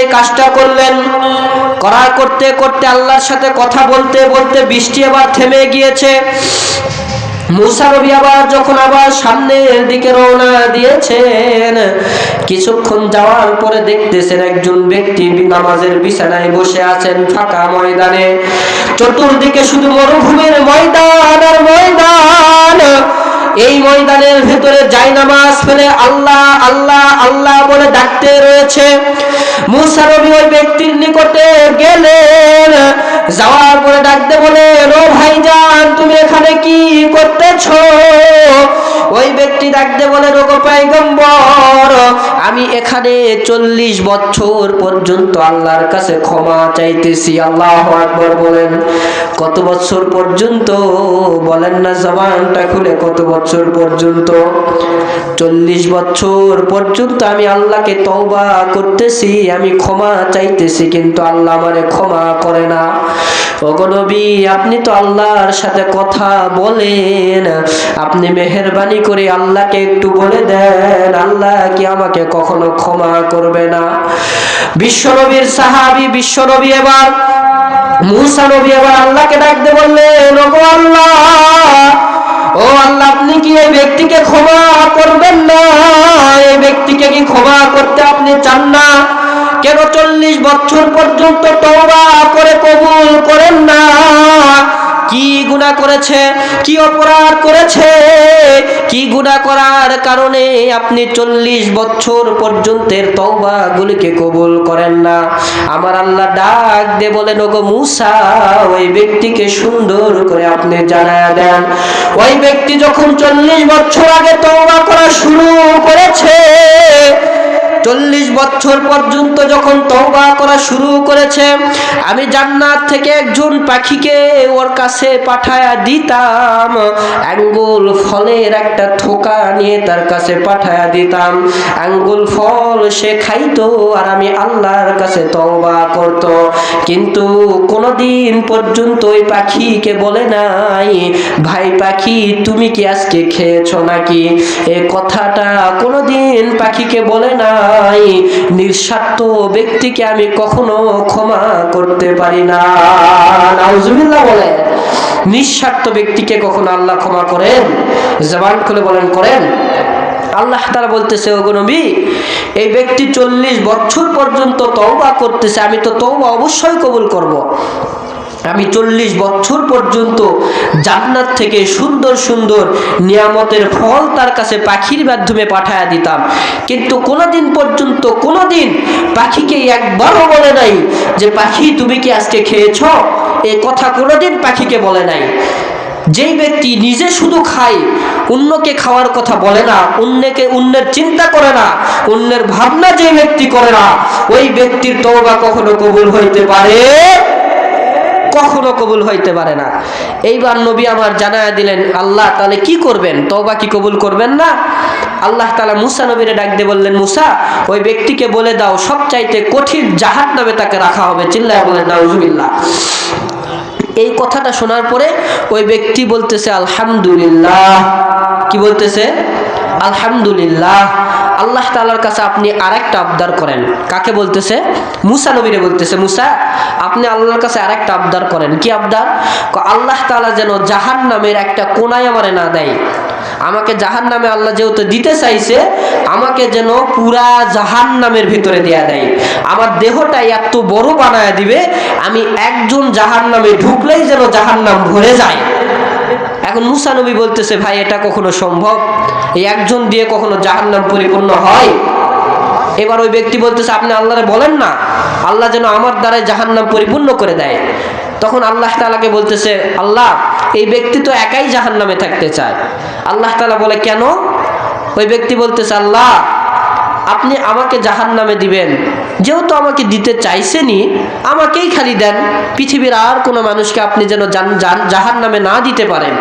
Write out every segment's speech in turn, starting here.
এই কাজটা করলেন। করতে করতে আল্লাহর সাথে কথা বলতে বলতে বৃষ্টি আবার থেমে গিয়েছে। মুসা নবী যখন সামনের দিকে রওনা দিয়েছেন, কিছুক্ষণ যাওয়ার পরে দেখতেছেন একজন ব্যক্তি নামাজের বিছানায় বসে আছেন ফাঁকা ময়দানে। চতুর্দিকে শুধু মরুভূমির ময়দান আর ময়দান। এই ময়দানের ভেতরে জায়নামাজ ফেলে আল্লাহ আল্লাহ আল্লাহ বলে ডাকতে রয়েছে। মুসা নবী ওই ব্যক্তির নিকটে গেলেন, যাওয়ার পরে ডাকতে বলেন, ও ভাইজান তুমি এখানে কি করতেছো? ওই ব্যক্তি ডাকতে বলেন, ওগো পয়গম্বর, আমি এখানে 40 বছর পর্যন্ত আল্লাহর কাছে ক্ষমা চাইতেছি। আল্লাহু আকবার বলেন। কত বছর পর্যন্ত বলেন না, জবানটা খুলে, কত বছর পর্যন্ত? 40 বছর পর্যন্ত আমি আল্লাহকে তওবা করতেছি, আমি ক্ষমা চাইতেছি, কিন্তু আল্লাহ আমারে ক্ষমা করে না। ওগো নবী, আপনি তো আল্লাহর সাথে কথা বলেন, আপনি মেহেরবানি করে আল্লাহকে একটু বলে দেন, আল্লাহ কি আমাকে কখনো ক্ষমা করবে না? বিশ্বনবীর সাহাবী বিশ্বনবী এবার মুসা নবী এবার আল্লাহকে ডাকতে বললেন, ওগো আল্লাহ, ও আল্লাহ, আপনি কি এই ব্যক্তিকে ক্ষমা করবেন না? এই ব্যক্তিকে কি ক্ষমা করতে আপনি চান না? কেন 40 বছর পর্যন্ত তওবা করে কবুল করেন না? কি গুনাহ করেছে, কি অপরাধ করেছে, কি গুনাহ করার কারণে আপনি 40 বছর পর্যন্তের তওবা গুলিকে কবুল করেন না? আমার আল্লাহ ডাক দিয়ে বলেন, ওগো মুসা, ওই ব্যক্তিকে সুন্দর করে আপনি জানায়া দেন, ওই ব্যক্তি যখন 40 বছর আগে তওবা করা শুরু করেছে, 40 বছর পর্যন্ত যখন তওবা করা শুরু করেছে, আমি জান্নাত থেকে একজন পাখিকে ওর কাছে পাঠায়া দিতাম, আঙ্গুল ফলের একটা থোকা নিয়ে তার কাছে পাঠায়া দিতাম, আঙ্গুল ফল সে খাইতো আর আমি আল্লাহর কাছে তওবা করত। কিন্তু কোনদিন পর্যন্ত ওই পাখিকে বলে নাই, ভাই পাখি তুমি কি আজকে খেয়েছো নাকি? এই কথাটা কোনদিন পাখিকে বলে না। নিঃস্বার্থ ব্যক্তিকে আমি কখনো ক্ষমা করতে পারি না। নাউজুবিল্লাহ বলে। নিঃস্বার্থ ব্যক্তিকে কখনো আল্লাহ ক্ষমা করেন? জবান খুলে বলেন, করেন? আল্লাহ তাআলা বলতেছে, ওগো নবী, এই ব্যক্তি 40 বছর পর্যন্ত তওবা করতেছে, আমি তো তওবা অবশ্যই কবুল করব। আমি 40 বছর পর্যন্ত জান্নাত থেকে সুন্দর সুন্দর নিয়ামতের ফল তার কাছে পাখির মাধ্যমে পাঠায়া দিতাম, কিন্তু কোনদিন পর্যন্ত কোনদিন পাখিকে একবারও বলে নাই যে পাখি তুমি কি আজকে খেয়েছো? এই কথা কোনদিন পাখিকে বলে নাই। যেই ব্যক্তি নিজে শুধু খায়, অন্যকে খাওয়ার কথা বলে না, অন্যের চিন্তা করে না, অন্যের ভাবনা যে ব্যক্তি করে না, ওই ব্যক্তির তওবা কখনো কবুল হইতে পারে? কখনো কবুল হইতে পারে না। এইবার নবী আমার জানায়া দিলেন, আল্লাহ তাহলে কি করবেন? তওবা কি কবুল করবেন না? আল্লাহ তাআলা মুসা নবীরে ডাক দিয়ে বললেন, মুসা, ওই ব্যক্তিকে বলে দাও সবচাইতে কঠিন জাহান্নামে তাকে রাখা হবে। চিল্লায়া বলেন নাউজুবিল্লাহ। এই কথাটা শোনার পরে ওই ব্যক্তি বলতেছে আলহামদুলিল্লাহ। কি বলতেছে? আলহামদুলিল্লাহ। আল্লাহ তাআলার কাছে আপনি আরেকটা আবদার করেন। কাকে বলতেছে? মুসা নবীরে বলতেছে, মুসা, আপনি আল্লাহর কাছে আরেকটা আবদার করেন। কি আবদার? আল্লাহ তাআলা যেন জাহান্নামের একটা কোনায় আমারে না দেয়। আমাকে জাহান্নামে আল্লাহ যেহেতু দিতে চাইছে, আমাকে যেন পুরা জাহান্নামের ভিতরে দেয়া দেয়। আমার দেহটা এত বড় বানায়া দিবে, আমি একজন জাহান্নামে ঢুকলেই যেন জাহান্নাম ভরে যায়। এখন মুসা নবী বলতেছে, ভাই এটা কখনো সম্ভব? এই একজন দিয়ে কখনো জাহান্নাম পরিপূর্ণ হয়? এবার ওই ব্যক্তি বলতেছে, আপনি আল্লাহরে বলেন না আল্লাহ যেন আমার দ্বারাই জাহান্নাম পরিপূর্ণ করে দেয়। তখন আল্লাহ তাআলাকে বলতেছে, আল্লাহ, এই ব্যক্তি তো একাই জাহান্নামে থাকতে চায়। আল্লাহ তাআলা বলে, কেন? ওই ব্যক্তি বলতেছে, আল্লাহ, আপনি আমাকে জাহান্নামে দিবেন, যেহেতু আমাকে দিতে চাইছেনই, আমাকেই খালি দেন, পৃথিবীর আর কোনো মানুষকে আপনি যেন জাহান্নামে না দিতে পারেন।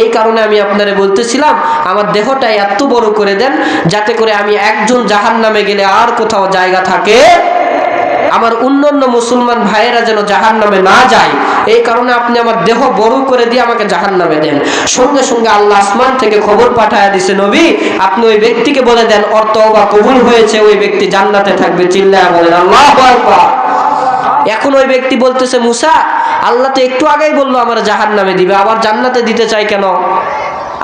এই কারণে আমি আপনারে বলতেছিলাম, আমার দেহটা এত বড় করে দেন যাতে করে আমি একজন জাহান্নামে গেলে আর কোথাও জায়গা থাকে আমার অন্যান্য মুসলমান ভাইয়েরা যেন জাহান্নামে না যায়, এই কারণে আপনি আমার দেহ বড় করে দিয়ে আমাকে জাহান্নামে দেন। সঙ্গে সঙ্গে আল্লাহ আসমান থেকে খবর পাঠায় দিছে, নবী আপনি ওই ব্যক্তিকে বলে দেন ওর তওবা কবুল হয়েছে, ওই ব্যক্তি জান্নাতে থাকবে। চিল্লায়া বলেন আল্লাহু আকবার। এখন ওই ব্যক্তি বলতেছে, মুসা আল্লাহ তো একটু আগেই বললো আমার জাহান্নামে দিবে, আবার জান্নাতে দিতে চাই কেন?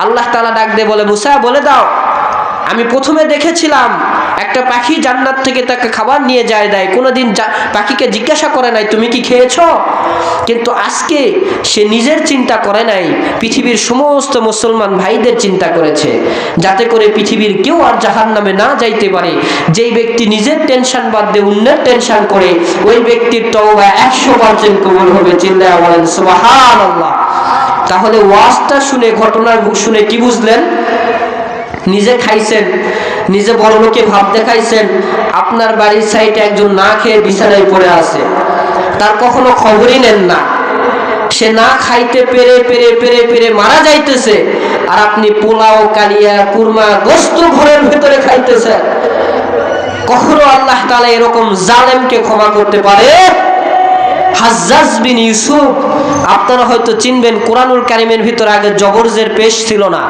আল্লাহ তাআলা ডাক দিয়ে বলে, মুসা বলে দাও আমি প্রথমে দেখেছিলাম একটা পাখি জান্নাত থেকে তাকে খাবার নিয়ে যায় দেয়, কোনোদিন পাখিকে জিজ্ঞাসা করে নাই তুমি কি খেয়েছো, কিন্তু আজকে সে নিজের চিন্তা করে নাই, পৃথিবীর সমস্ত মুসলমান ভাইদের চিন্তা করেছে, যাতে করে পৃথিবীর কেউ আর জাহান্নামে না যাইতে পারে। যেই ব্যক্তি নিজের টেনশন বাদ দিয়ে অন্যের টেনশন করে, ওই ব্যক্তির তওবা 100% কবুল হবে। চিল্লায়া বলেন সুবহানাল্লাহ। তাহলে ওয়াজটা শুনে, ঘটনা শুনে কি বুঝলেন? নিজে খাইছেন, নিজে বড় লোকে ভাব দেখাইছেন, আপনার বাড়ির সাইডে একজন না খেয়ে বিছানায় পড়ে আছে, তার কখনো খবরই নেন না, সে না খাইতে পেরে পেরে পেরে পেরে মারা যাইতেছে, আর আপনি পোলাও কালিয়া কুরমা গোস্ত ঘরের ভেতরে খাইতেছেন। কখনো আল্লাহ তাআলা এরকম জালেমকে ক্ষমা করতে পারে? হাজ্জাজ বিন ইউসুফ আপনারা হয়তো চিনবেন, কোরআনুল কারীমের ভিতরে আগে জবরজের পেশ ছিল না,